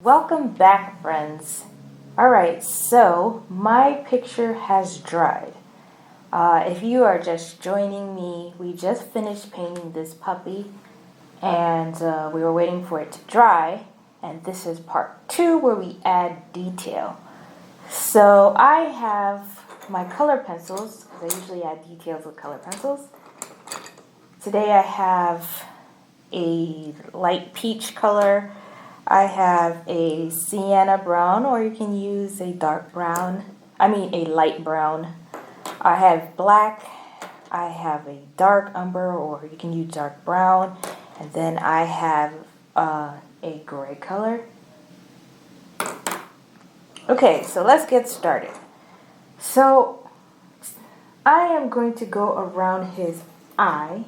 Welcome back, friends. Alright, so my picture has dried. If you are just joining me, we just finished painting this puppy and we were waiting for it to dry. And this is part 2 where we add detail. So I have my color pencils, because I usually add details with color pencils. Today I have a light peach color. I have a sienna brown, or you can use a dark brown. A light brown. I have black. I have a dark umber, or you can use dark brown. And then I have a gray color. Okay, so let's get started. So I am going to go around his eye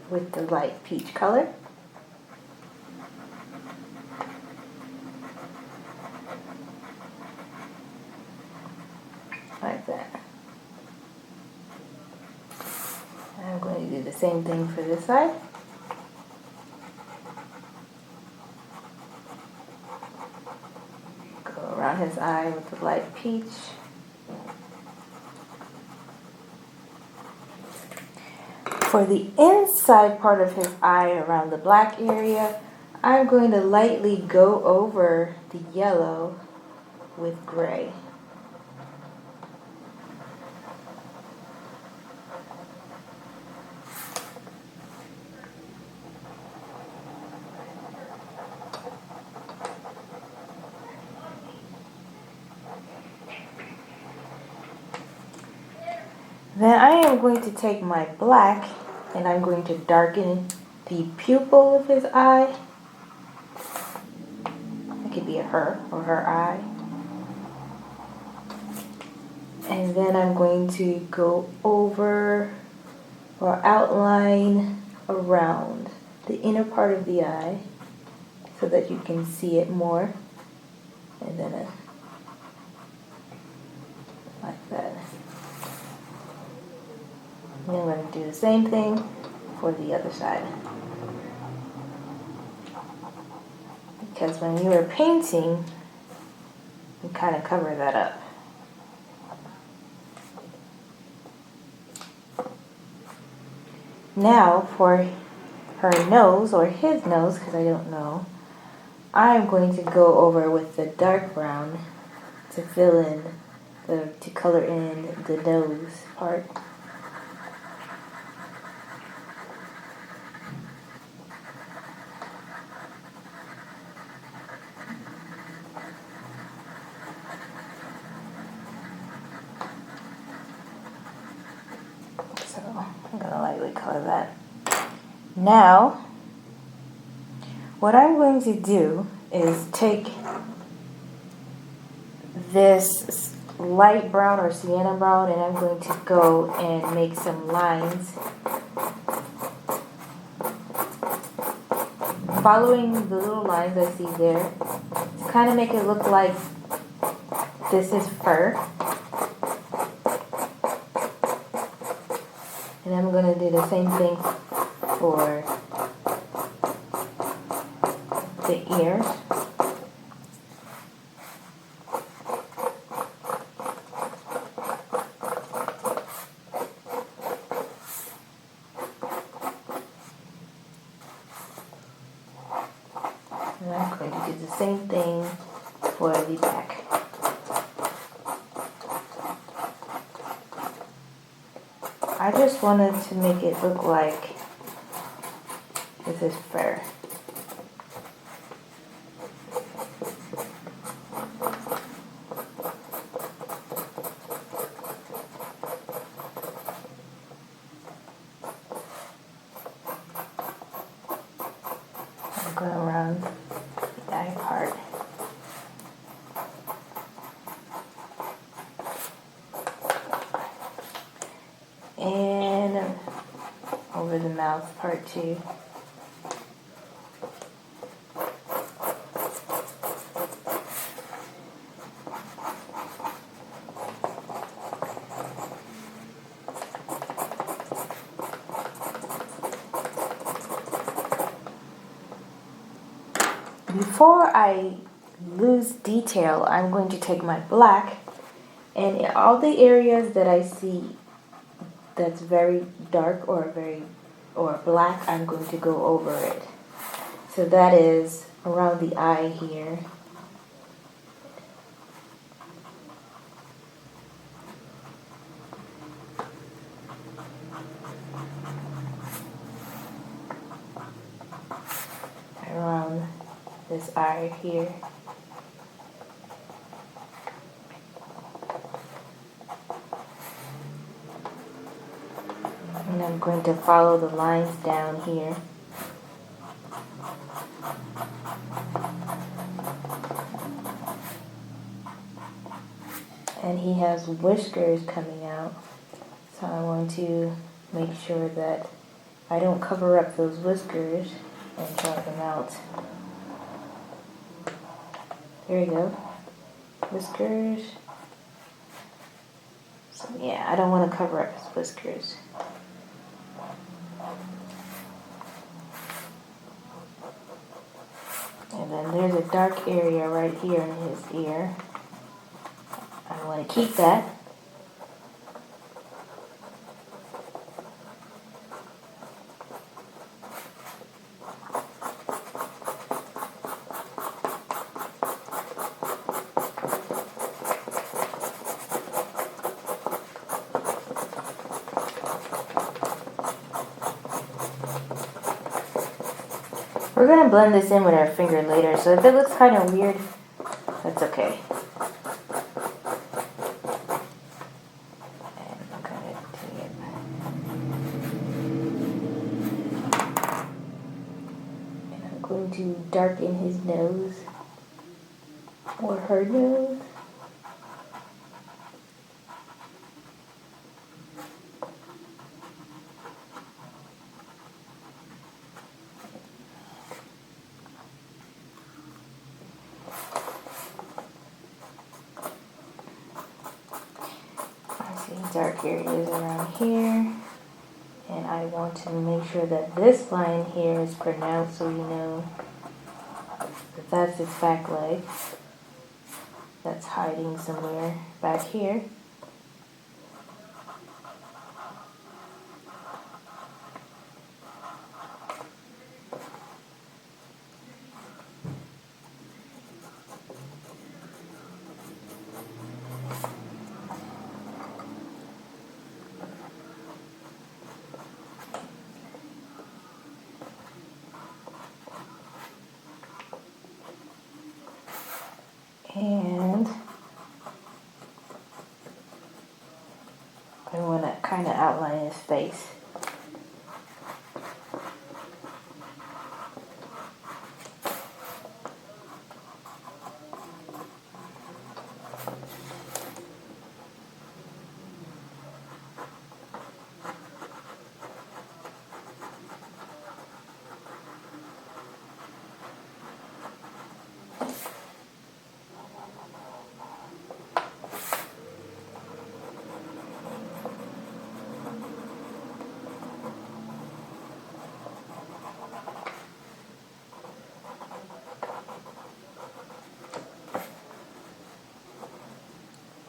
with the light peach color. Like that. I'm going to do the same thing for this side. Go around his eye with the light peach. For the inside part of his eye around the black area, I'm going to lightly go over the yellow with gray. Then I am going to take my black and I'm going to darken the pupil of his eye. It could be a her or her eye. And then I'm going to go over or outline around the inner part of the eye so that you can see it more. And then like that. And then I'm going to do the same thing for the other side. Because when you were painting, you kind of cover that up. Now for her nose, or his nose, because I don't know, I'm going to go over with the dark brown to fill in, to color in the nose part. I'm going to lightly color that. Now, what I'm going to do is take this light brown or sienna brown and I'm going to go and make some lines. Following the little lines I see there, to kind of make it look like this is fur. And I'm going to do the same thing for the ears. And I'm going to do the same thing for the back. I just wanted to make it look like this is fur. I'm going around the eye part. And over the mouth part too. before I lose detail, I'm going to take my black, and in all the areas that I see that's very dark or black, I'm going to go over it. So that is around the eye here. Around this eye here. And I'm going to follow the lines down here. And he has whiskers coming out, so I want to make sure that I don't cover up those whiskers and draw them out. There you go. Whiskers. So yeah, I don't want to cover up his whiskers. And then there's a dark area right here in his ear. I want to keep that. We're going to blend this in with our finger later, so if it looks kind of weird, that's okay. And I'm going to do it. And I'm going to darken his nose, or her nose. Dark areas around here, and I want to make sure that this line here is pronounced so we know that that's its back leg that's hiding somewhere back here. And I want to kind of outline his face.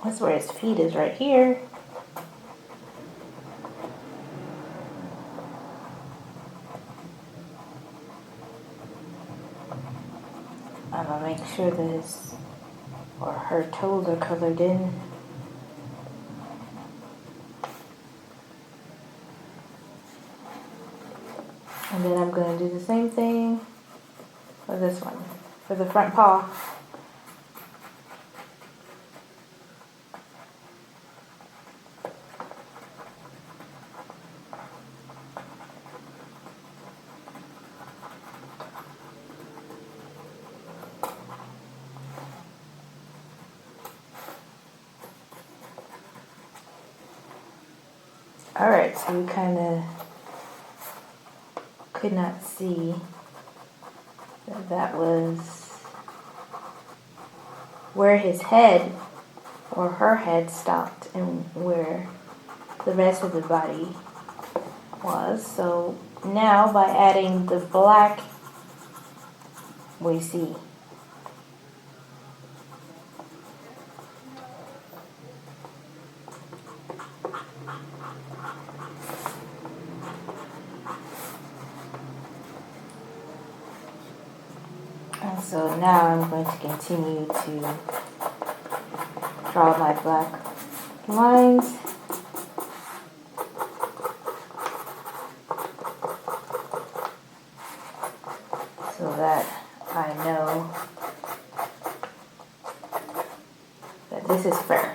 That's where his feet is, right here. I'm gonna make sure that his or her toes are colored in. And then I'm gonna do the same thing for this one, for the front paw. Alright, so we kind of could not see that that was where his head or her head stopped and where the rest of the body was. So now by adding the black, we see So now I'm going to continue to draw my black lines. So that I know that this is fair.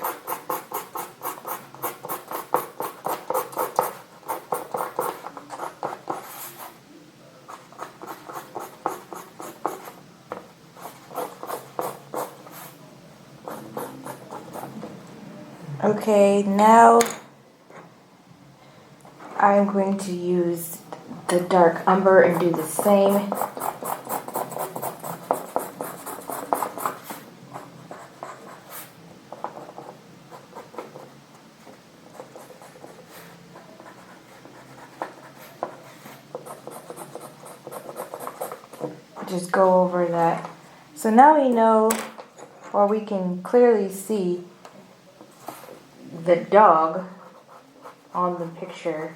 Okay, now I'm going to use the dark umber and do the same. Just go over that. So now we know, or we can clearly see the dog on the picture,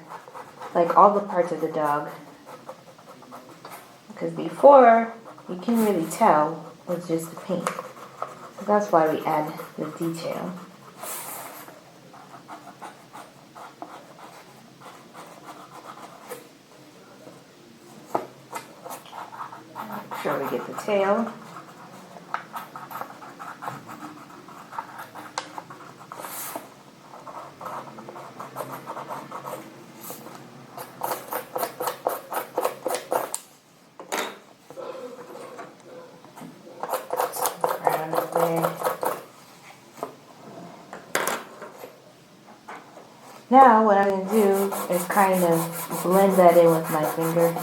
like all the parts of the dog. Because before, you can really tell it's just the paint. So that's why we add the detail. Make sure we get the tail. Around up there. Now what I'm going to do is kind of blend that in with my finger.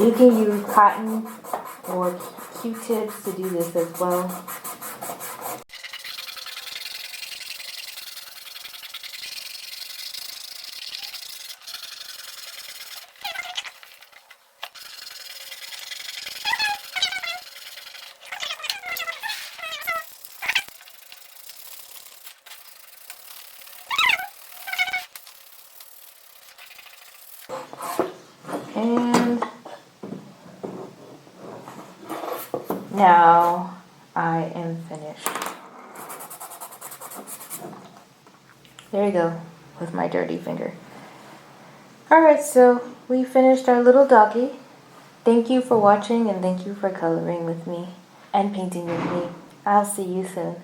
You can use cotton or Q-tips to do this as well. And now I am finished. There you go, with my dirty finger. Alright, so we finished our little doggy. Thank you for watching and thank you for coloring with me and painting with me. I'll see you soon.